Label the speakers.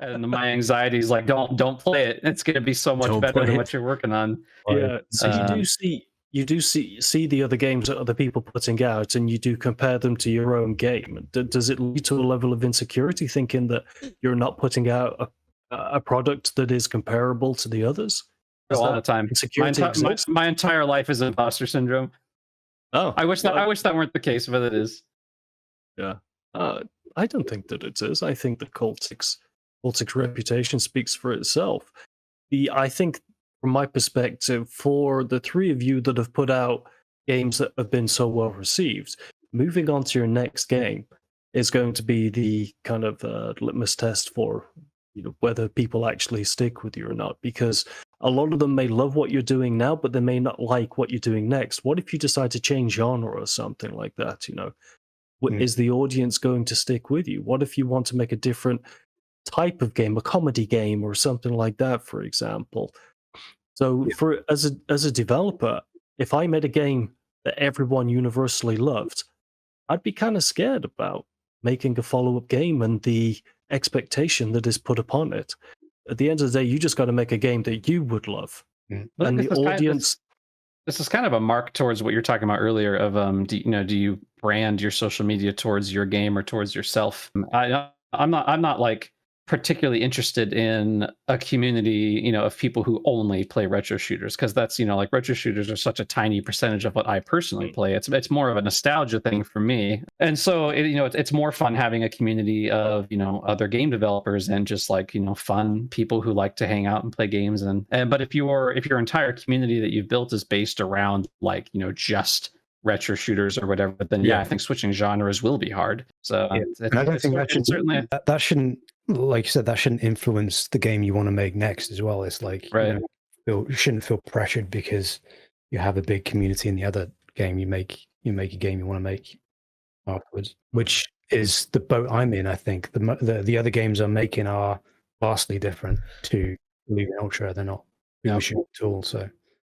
Speaker 1: and my anxiety is like, don't play it. It's going to be so much
Speaker 2: Don't
Speaker 1: better
Speaker 2: play
Speaker 1: than
Speaker 2: it.
Speaker 1: what you're working on.
Speaker 2: Yeah. So you do see the other games that other people putting out, and you do compare them to your own game. Does it lead to a level of insecurity, thinking that you're not putting out a product that is comparable to the others? Does
Speaker 1: All
Speaker 2: that
Speaker 1: the time.
Speaker 2: insecurity exist?
Speaker 1: My entire life is imposter syndrome.
Speaker 2: Oh,
Speaker 1: I wish that weren't the case, but it is.
Speaker 2: yeah. I don't think that it is. I think that Cultic's reputation speaks for itself. I think, from my perspective, for the three of you that have put out games that have been so well received, moving on to your next game is going to be the kind of litmus test for whether people actually stick with you or not. Because a lot of them may love what you're doing now, but they may not like what you're doing next. What if you decide to change genre or something like that? Is the audience going to stick with you? What if you want to make a different type of game, a comedy game or something like that, for example? So, as a developer, if I made a game that everyone universally loved, I'd be kind of scared about making a follow-up game and the expectation that is put upon it. At the end of the day, you just got to make a game that you would love, and the audience.
Speaker 1: This is kind of a mark towards what you're talking about earlier of do you brand your social media towards your game or towards yourself? I'm not like particularly interested in a community, of people who only play retro shooters, because that's, like, retro shooters are such a tiny percentage of what I personally play. It's more of a nostalgia thing for me. And so it's more fun having a community of, other game developers and just like, fun people who like to hang out and play games. And but if your entire community that you've built is based around like, just retro shooters or whatever, but then I think switching genres will be hard. So
Speaker 3: I don't think that shouldn't, like you said, that shouldn't influence the game you want to make next as well. It's like, you shouldn't feel pressured because you have a big community in the other game. You make a game you want to make afterwards, which is the boat I'm in. I think the other games I'm making are vastly different to Diluvian Ultra. They're not at all. So